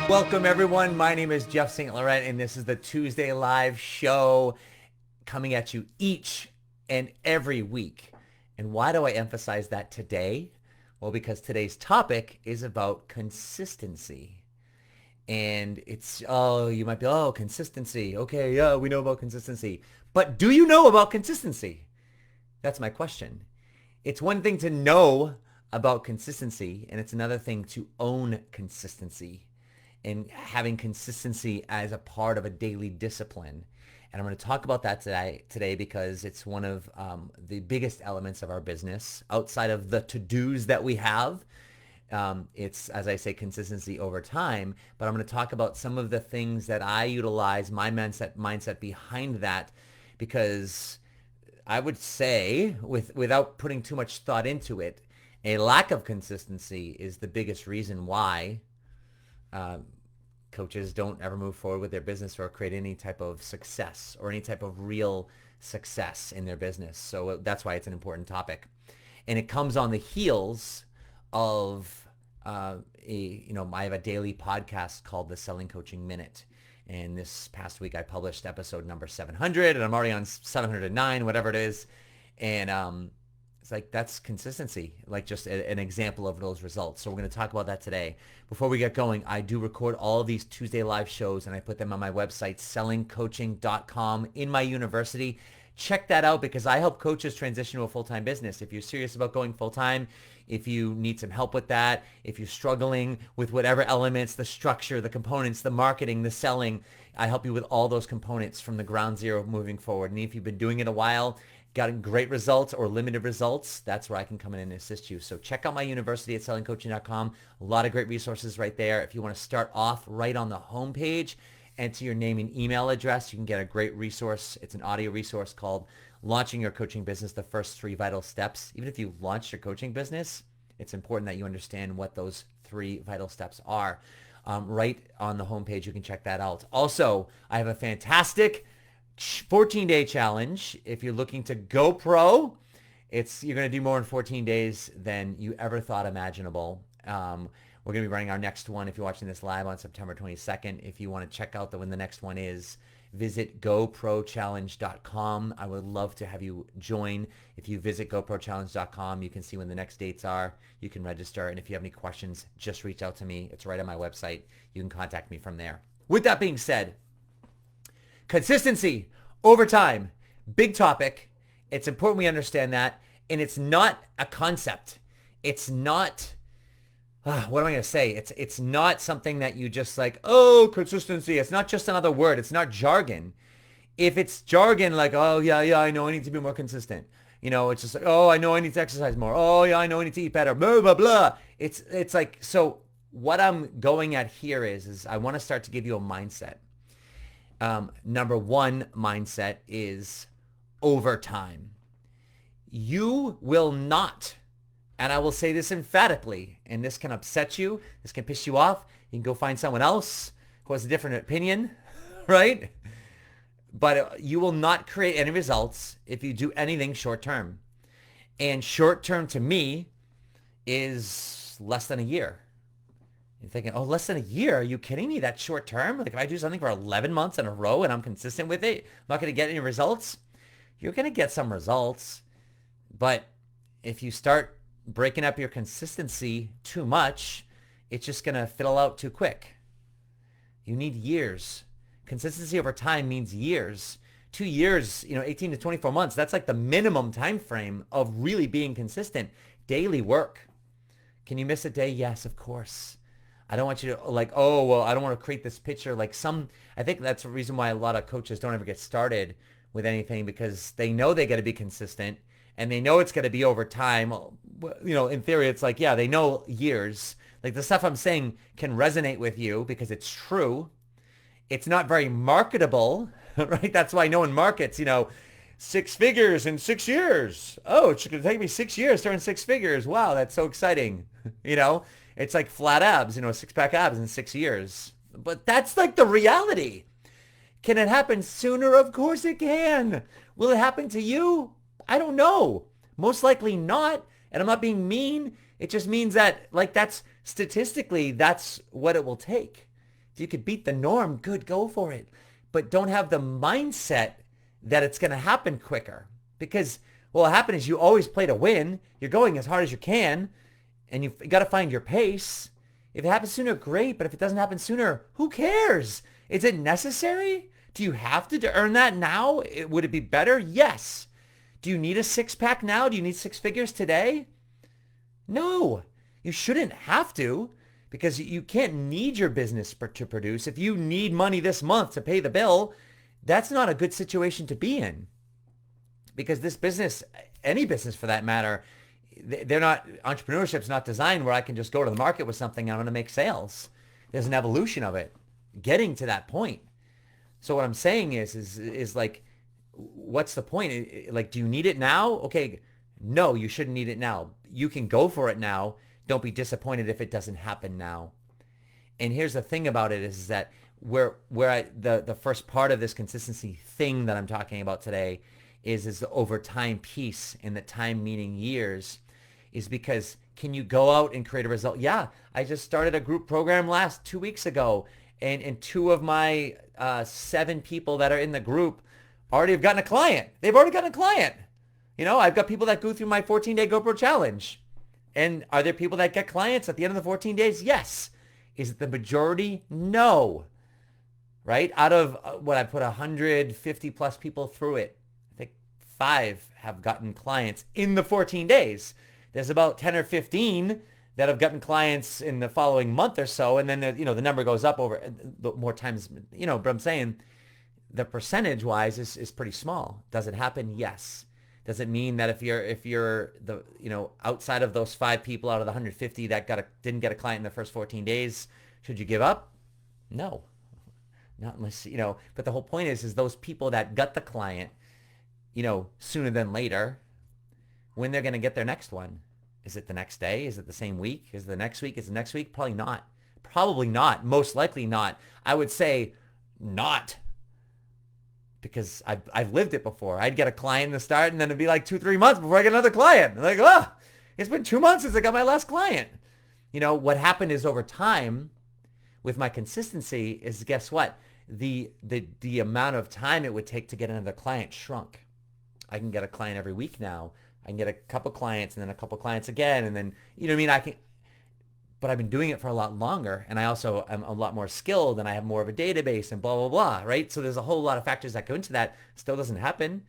Welcome everyone. My name is Jeff St Laurent and this is the Tuesday Live Show coming at you each and every week. And why do I emphasize that today? Well, because today's topic is about consistency. And it's, you might be, consistency. Okay, yeah, we know about consistency. But do you know about consistency? That's my question. It's one thing to know about consistency, and it's another thing to own consistency and having consistency as a part of a daily discipline. And I'm going to talk about that today because it's one of the biggest elements of our business outside of the to-dos that we have. It's, as I say, consistency over time, but I'm going to talk about some of the things that I utilize, my mindset behind that, because I would say, without putting too much thought into it, a lack of consistency is the biggest reason why coaches don't ever move forward with their business or create any type of success or any type of real success in their business. So that's why it's an important topic. And it comes on the heels of I have a daily podcast called the Selling Coaching Minute. And this past week I published episode number 700 and I'm already on 709, whatever it is. And it's like, that's consistency, like just an example of those results. So we're going to talk about that today. Before we get going, I do record all of these Tuesday live shows and I put them on my website, sellingcoaching.com, in my university. Check that out because I help coaches transition to a full-time business. If you're serious about going full-time, if you need some help with that, if you're struggling with whatever elements, the structure, the components, the marketing, the selling, I help you with all those components from the ground zero moving forward. And if you've been doing it a while, gotten great results or limited results, that's where I can come in and assist you. So check out my university at sellingcoaching.com. A lot of great resources right there. If you want to start off right on the homepage, enter your name and email address. You can get a great resource. It's an audio resource called Launching Your Coaching Business, the First 3 Vital Steps. Even if you launch your coaching business, it's important that you understand what those 3 vital steps are. Right on the homepage, you can check that out. Also, I have a fantastic 14-day challenge. If you're looking to go pro, you're going to do more in 14 days than you ever thought imaginable. We're going to be running our next one if you're watching this live on September 22nd. If you want to check out when the next one is, visit GoProChallenge.com. I would love to have you join. If you visit GoProChallenge.com, you can see when the next dates are. You can register. And if you have any questions, just reach out to me. It's right on my website. You can contact me from there. With that being said, consistency over time, big topic. It's important we understand that. And it's not a concept. It's not, what am I going to say? It's not something that you just like, consistency. It's not just another word. It's not jargon. If it's jargon, like, I know I need to be more consistent. It's just like, I know I need to exercise more. I know I need to eat better, blah, blah, blah. It's like, so what I'm going at here is I want to start to give you a mindset. Number one mindset is over time. You will not, and I will say this emphatically, and this can upset you, this can piss you off. You can go find someone else who has a different opinion, right? But you will not create any results if you do anything short term. And short term to me is less than a year. You're thinking, less than a year? Are you kidding me? That's short term? Like if I do something for 11 months in a row and I'm consistent with it, I'm not going to get any results? You're going to get some results. But if you start breaking up your consistency too much, it's just going to fiddle out too quick. You need years. Consistency over time means years. 2 years, 18 to 24 months. That's like the minimum time frame of really being consistent. Daily work. Can you miss a day? Yes, of course. I don't want you to I don't want to create this picture I think that's the reason why a lot of coaches don't ever get started with anything, because they know they got to be consistent and they know it's going to be over time. In theory, it's like, they know years. Like the stuff I'm saying can resonate with you because it's true. It's not very marketable, right? That's why no one markets, 6 figures in 6 years. Oh, it's going to take me 6 years to earn 6 figures. Wow, that's so exciting. It's like flat abs, 6-pack abs in 6 years. But that's like the reality. Can it happen sooner? Of course it can. Will it happen to you? I don't know. Most likely not, And I'm not being mean. It just means that, like, that's statistically, that's what it will take. If you could beat the norm, good, go for it. But don't have the mindset that it's going to happen quicker. Because what will happen is you always play to win. You're going as hard as you can, and you've got to find your pace. If it happens sooner, great. But if it doesn't happen sooner, who cares? Is it necessary? Do you have to earn that now? Would it be better? Yes. Do you need a six-pack now? Do you need six figures today? No, you shouldn't have to, because you can't need your business to produce. If you need money this month to pay the bill, that's not a good situation to be in, because this business, any business for that matter, entrepreneurship's not designed where I can just go to the market with something and I'm going to make sales. There's an evolution of it getting to that point. So what I'm saying is like, what's the point? Like, do you need it now? Okay, no, you shouldn't need it now. You can go for it now. Don't be disappointed if it doesn't happen now. And here's the thing about it is that the first part of this consistency thing that I'm talking about today is the over time piece, and the time meaning years, is because can you go out and create a result? Yeah, I just started a group program 2 weeks ago, and two of my 7 people that are in the group already have gotten a client. They've already gotten a client. You know, I've got people that go through my 14-day GoPro challenge. And are there people that get clients at the end of the 14 days? Yes. Is it the majority? No. Right? Out of I put 150 plus people through it, I think 5 have gotten clients in the 14 days. There's about 10 or 15 that have gotten clients in the following month or so. And then, the number goes up over the more times, but I'm saying the percentage wise is pretty small. Does it happen? Yes. Does it mean that if you're the, outside of those 5 people out of the 150 that didn't get a client in the first 14 days, should you give up? No, not unless, but the whole point is those people that got the client, sooner than later, when they're going to get their next one. Is it the next day? Is it the same week? Is it the next week? Is it the next week? Probably not. Probably not. Most likely not. I would say not. Because I've lived it before. I'd get a client in the start, and then it'd be like 2-3 months before I get another client. Like, it's been 2 months since I got my last client. What happened is over time with my consistency is, guess what? The amount of time it would take to get another client shrunk. I can get a client every week now. I can get a couple clients and then a couple clients again. And then, but I've been doing it for a lot longer, and I also am a lot more skilled, and I have more of a database and blah, blah, blah, right? So there's a whole lot of factors that go into that. Still doesn't happen.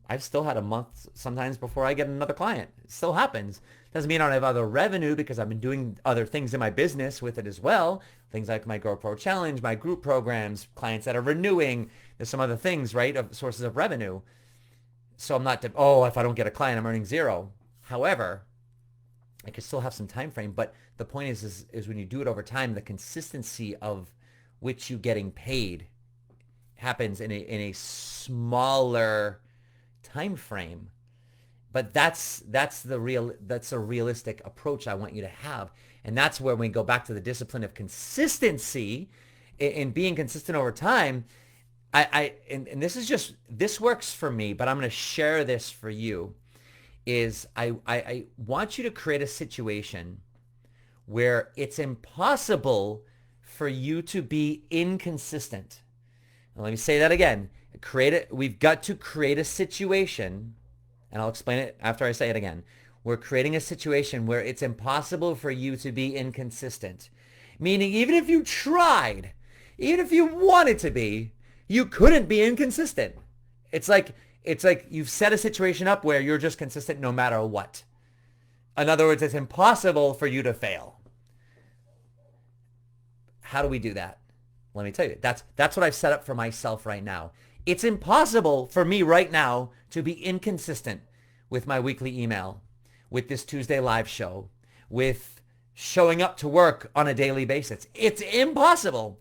I've still had a month sometimes before I get another client. It still happens. Doesn't mean I don't have other revenue, because I've been doing other things in my business with it as well. Things like my GoProChallenge, my group programs, clients that are renewing. There's some other things, right, of sources of revenue. So I'm not, if I don't get a client, I'm earning 0. However, I could still have some time frame, but the point is when you do it over time, the consistency of which you getting paid happens in a smaller time frame. But that's a realistic approach I want you to have, and that's where we go back to the discipline of consistency in being consistent over time. And this works for me, but I'm going to share this for you. I want you to create a situation where it's impossible for you to be inconsistent. And let me say that again. We've got to create a situation, and I'll explain it after I say it again. We're creating a situation where it's impossible for you to be inconsistent. Meaning, even if you tried, even if you wanted to be, you couldn't be inconsistent. It's like you've set a situation up where you're just consistent no matter what. In other words, it's impossible for you to fail. How do we do that? Let me tell you. That's what I've set up for myself right now. It's impossible for me right now to be inconsistent with my weekly email, with this Tuesday live show, with showing up to work on a daily basis. It's impossible.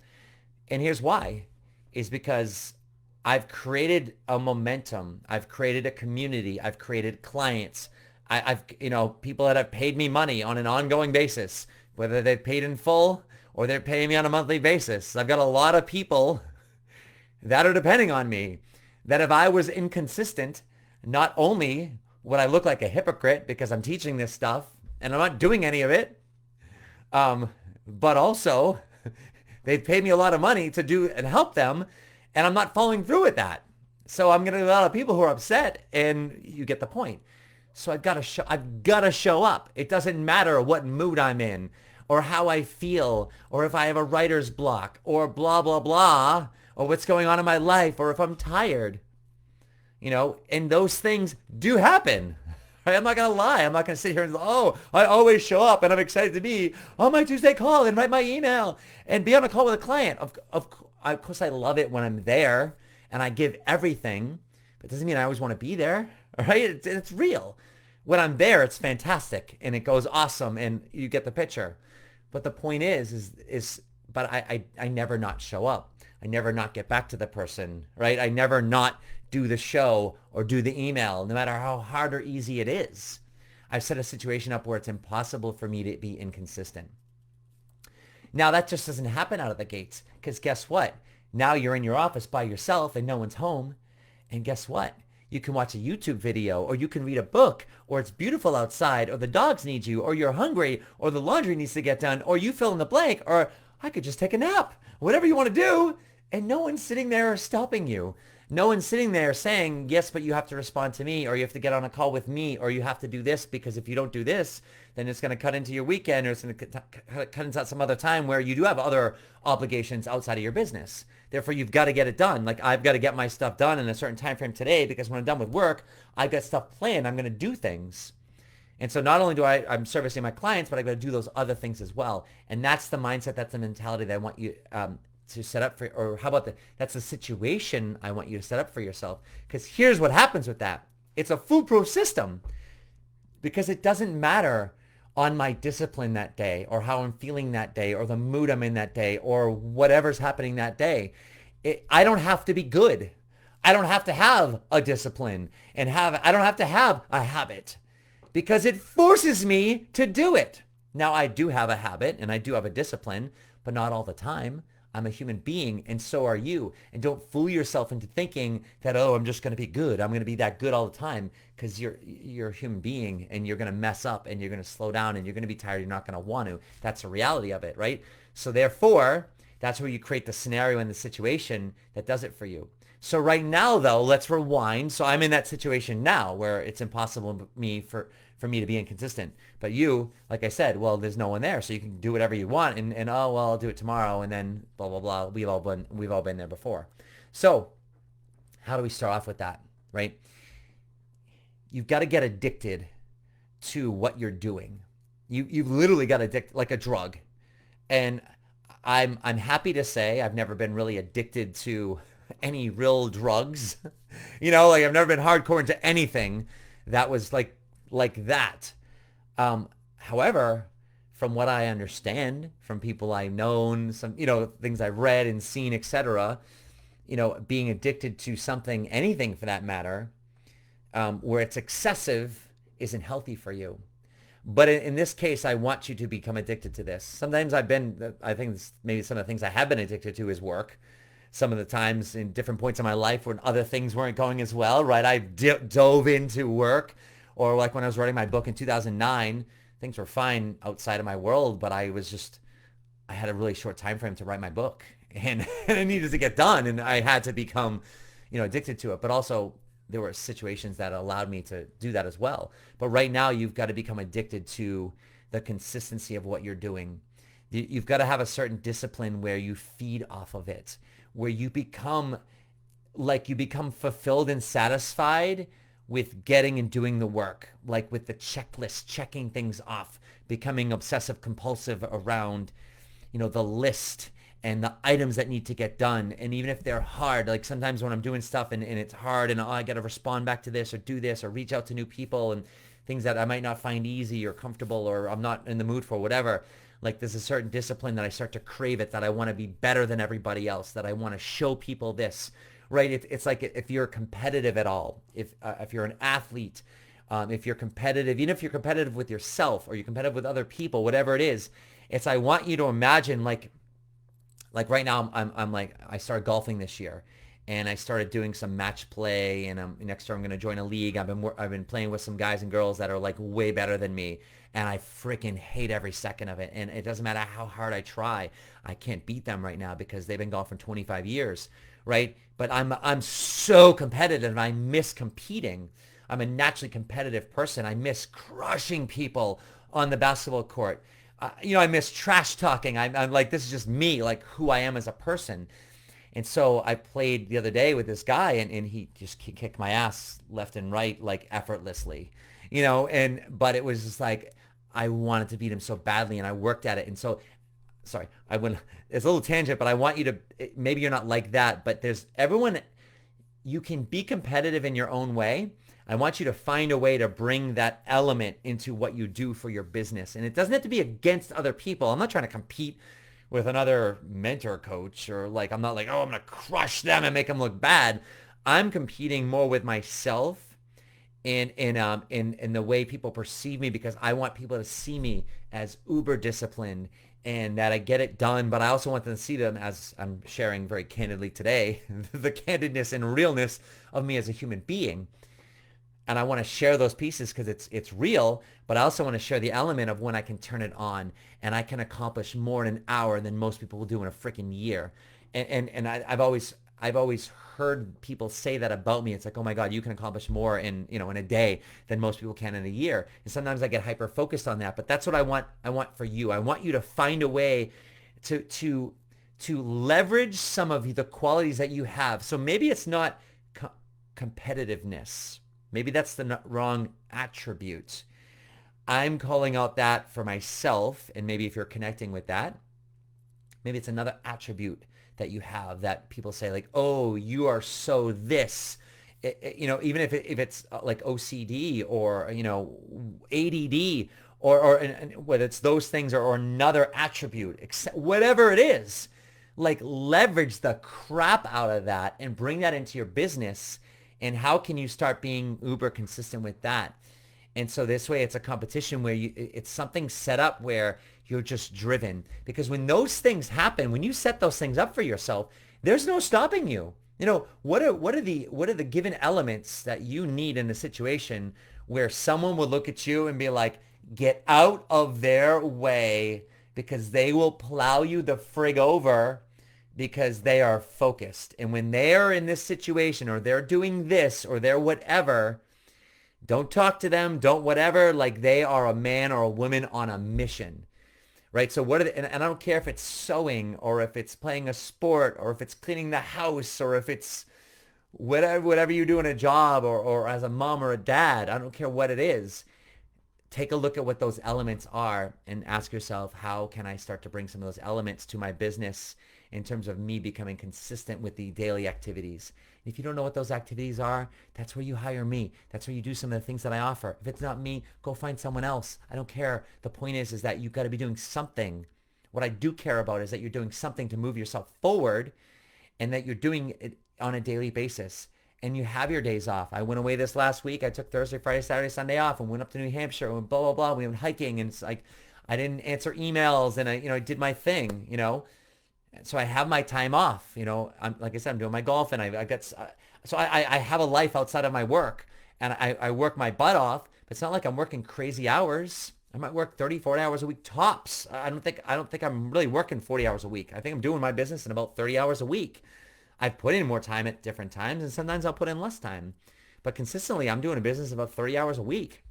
And here's why. Is because I've created a momentum. I've created a community. I've created clients. I've people that have paid me money on an ongoing basis, whether they've paid in full or they're paying me on a monthly basis. I've got a lot of people that are depending on me, that if I was inconsistent, not only would I look like a hypocrite because I'm teaching this stuff and I'm not doing any of it? But also, they've paid me a lot of money to do and help them, and I'm not following through with that. So I'm getting a lot of people who are upset, and you get the point. So I've got to show up. It doesn't matter what mood I'm in or how I feel or if I have a writer's block or blah, blah, blah, or what's going on in my life or if I'm tired. And those things do happen. Right? I'm not going to lie. I'm not going to sit here and, oh, I always show up and I'm excited to be on my Tuesday call and write my email and be on a call with a client. Of course, I love it when I'm there and I give everything. But it doesn't mean I always want to be there. All right? It's real. When I'm there, it's fantastic and it goes awesome and you get the picture. But the point but I never not show up. I never not get back to the person, right? I never not do the show or do the email, no matter how hard or easy it is. I've set a situation up where it's impossible for me to be inconsistent. Now that just doesn't happen out of the gates because guess what? Now you're in your office by yourself and no one's home. And guess what? You can watch a YouTube video or you can read a book or it's beautiful outside or the dogs need you or you're hungry or the laundry needs to get done or you fill in the blank or I could just take a nap, whatever you want to do. And no one's sitting there stopping you. No one's sitting there saying, yes, but you have to respond to me or you have to get on a call with me or you have to do this because if you don't do this, then it's going to cut into your weekend or it's going to cut into some other time where you do have other obligations outside of your business. Therefore, you've got to get it done. Like I've got to get my stuff done in a certain time frame today because when I'm done with work, I've got stuff planned. I'm going to do things. And so not only I'm servicing my clients, but I've got to do those other things as well. And that's the mindset, that's the mentality that I want you to set up for, or how about that's the situation I want you to set up for yourself. Because here's what happens with that. It's a foolproof system because it doesn't matter on my discipline that day or how I'm feeling that day or the mood I'm in that day or whatever's happening that day. I don't have to be good. I don't have to have a discipline and I don't have to have a habit because it forces me to do it. Now I do have a habit and I do have a discipline, but not all the time. I'm a human being and so are you. And don't fool yourself into thinking that, oh, I'm just going to be good. I'm going to be that good all the time because you're a human being and you're going to mess up and you're going to slow down and you're going to be tired. You're not going to want to. That's the reality of it, right? So therefore, that's where you create the scenario and the situation that does it for you. So right now, though, let's rewind. So I'm in that situation now where it's impossible for me to be inconsistent. But you, like I said, well, there's no one there, so you can do whatever you want, and oh well, I'll do it tomorrow, and then blah blah blah. We've all been there before. So how do we start off with that, right? You've got to get addicted to what you're doing. You've literally got addicted like a drug, and I'm happy to say I've never been really addicted to any real drugs. Like I've never been hardcore into anything that was like that. However, from what I understand, from people I've known, some, things I've read and seen, etc., being addicted to something, anything for that matter, where it's excessive isn't healthy for you. But in this case, I want you to become addicted to this. Sometimes I think maybe some of the things I have been addicted to is work. Some of the times in different points in my life when other things weren't going as well, right? I dove into work. Or like when I was writing my book in 2009, things were fine outside of my world, but I had a really short time frame to write my book and it needed to get done. And I had to become, addicted to it. But also there were situations that allowed me to do that as well. But right now you've got to become addicted to the consistency of what you're doing. You've got to have a certain discipline where you feed off of it, where you become fulfilled and satisfied with getting and doing the work, like with the checklist, checking things off, becoming obsessive compulsive around, the list and the items that need to get done. And even if they're hard, like sometimes when I'm doing stuff and it's hard and I got to respond back to this or do this or reach out to new people and things that I might not find easy or comfortable or I'm not in the mood for, whatever. Like there's a certain discipline that I start to crave it, that I want to be better than everybody else, that I want to show people this, right? It's like if you're competitive at all, if you're an athlete, if you're competitive, even if you're competitive with yourself or you're competitive with other people, whatever it is, I want you to imagine like right now I'm like, I started golfing this year and I started doing some match play, and next year I'm going to join a league. I've been playing with some guys and girls that are like way better than me, and I freaking hate every second of it. And it doesn't matter how hard I try, I can't beat them right now because they've been golfing for 25 years, right? But I'm so competitive, and I miss competing. I'm a naturally competitive person. I miss crushing people on the basketball court. I miss trash talking. I'm like, this is just me, like who I am as a person. And so I played the other day with this guy, and he just kicked my ass left and right, like effortlessly, but it was just like, I wanted to beat him so badly, and I worked at it. And so, sorry, it's a little tangent, but I want you to, maybe you're not like that, but you can be competitive in your own way. I want you to find a way to bring that element into what you do for your business. And it doesn't have to be against other people. I'm not trying to compete with another mentor coach, or like, I'm not like, oh, I'm going to crush them and make them look bad. I'm competing more with myself in the way people perceive me, because I want people to see me as uber disciplined and that I get it done. But I also want them to see them, as I'm sharing very candidly today, the candidness and realness of me as a human being. And I want to share those pieces because it's real, but I also want to share the element of when I can turn it on and I can accomplish more in an hour than most people will do in a freaking year. I've always heard people say that about me. It's like, oh my God, you can accomplish more in a day than most people can in a year. And sometimes I get hyper focused on that, but that's what I want for you. I want you to find a way to leverage some of the qualities that you have. So maybe it's not competitiveness. Maybe that's the wrong attribute. I'm calling out that for myself, and maybe if you're connecting with that, maybe it's another attribute that you have that people say like, oh, you are so this, even if it's like OCD or, ADD or whether it's those things or another attribute, whatever it is, like leverage the crap out of that and bring that into your business. And how can you start being uber consistent with that? And so this way it's a competition where it's something set up where you're just driven. Because when those things happen, when you set those things up for yourself, there's no stopping you. What are the given elements that you need in a situation where someone will look at you and be like, get out of their way, because they will plow you the frig over because they are focused. And when they're in this situation or they're doing this or they're whatever, don't talk to them, don't whatever, like they are a man or a woman on a mission, right? So and I don't care if it's sewing or if it's playing a sport or if it's cleaning the house or if it's whatever you do in a job or as a mom or a dad, I don't care what it is. Take a look at what those elements are and ask yourself, how can I start to bring some of those elements to my business in terms of me becoming consistent with the daily activities? If you don't know what those activities are, that's where you hire me. That's where you do some of the things that I offer. If it's not me, go find someone else. I don't care. The point is that you've got to be doing something. What I do care about is that you're doing something to move yourself forward and that you're doing it on a daily basis. And you have your days off. I went away this last week. I took Thursday, Friday, Saturday, Sunday off and went up to New Hampshire and blah, blah, blah. We went hiking, and it's like I didn't answer emails, and I did my thing, So I have my time off, I'm, like I said, I'm doing my golf, and I got, so I have a life outside of my work, and I work my butt off, but it's not like I'm working crazy hours. I might work 30, 40 hours a week tops. I don't think I'm really working 40 hours a week. I think I'm doing my business in about 30 hours a week. I've put in more time at different times, and sometimes I'll put in less time, but consistently I'm doing a business about 30 hours a week,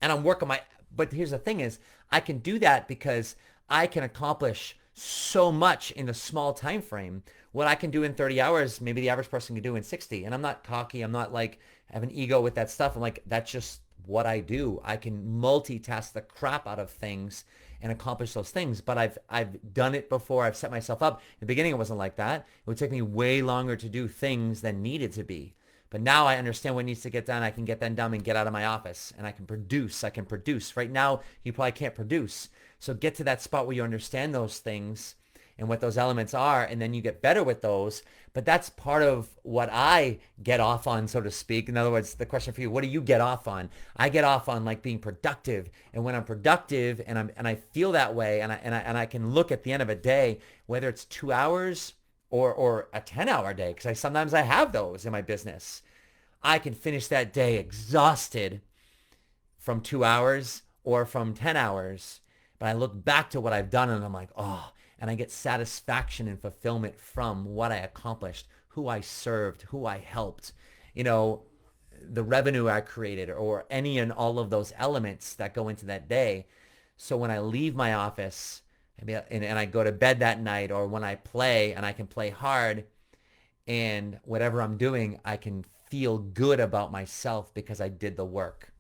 and I'm working but here's the thing is, I can do that because I can accomplish so much in a small time frame. What I can do in 30 hours, maybe the average person can do in 60. And I'm not cocky. I'm not like, I have an ego with that stuff. I'm like, that's just what I do. I can multitask the crap out of things and accomplish those things. But I've done it before. I've set myself up. In the beginning, it wasn't like that. It would take me way longer to do things than needed to be. But now I understand what needs to get done. I can get that done and get out of my office, and I can produce. Right now, you probably can't produce. So get to that spot where you understand those things and what those elements are, and then you get better with those. But that's part of what I get off on, so to speak. In other words, the question for you, what do you get off on? I get off on like being productive. And when I'm productive and I feel that way, and I can look at the end of a day, whether it's 2 hours or a 10-hour day, because sometimes I have those in my business. I can finish that day exhausted from 2 hours or from 10 hours. But I look back to what I've done and I'm like, oh, and I get satisfaction and fulfillment from what I accomplished, who I served, who I helped, you know, the revenue I created, or any and all of those elements that go into that day. So when I leave my office and I go to bed that night, or when I play and I can play hard, and whatever I'm doing, I can feel good about myself because I did the work.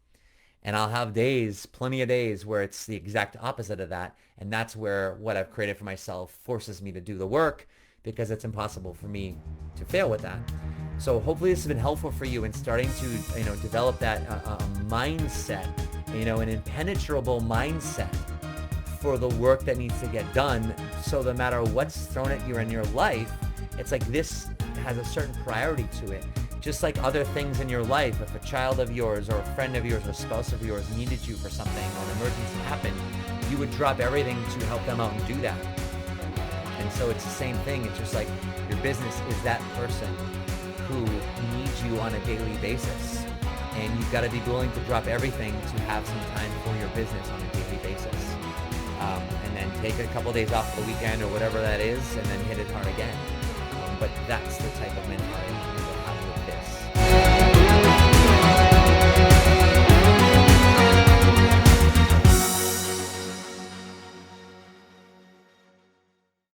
And I'll have days, plenty of days, where it's the exact opposite of that. And that's where what I've created for myself forces me to do the work, because it's impossible for me to fail with that. So hopefully this has been helpful for you in starting to, develop that mindset, an impenetrable mindset for the work that needs to get done. So no matter what's thrown at you in your life, it's like this has a certain priority to it. Just like other things in your life, if a child of yours or a friend of yours or a spouse of yours needed you for something, or an emergency happened, you would drop everything to help them out and do that. And so it's the same thing. It's just like your business is that person who needs you on a daily basis. And you've got to be willing to drop everything to have some time for your business on a daily basis. And then take a couple of days off the weekend or whatever that is, and then hit it hard again. But that's the type of mentality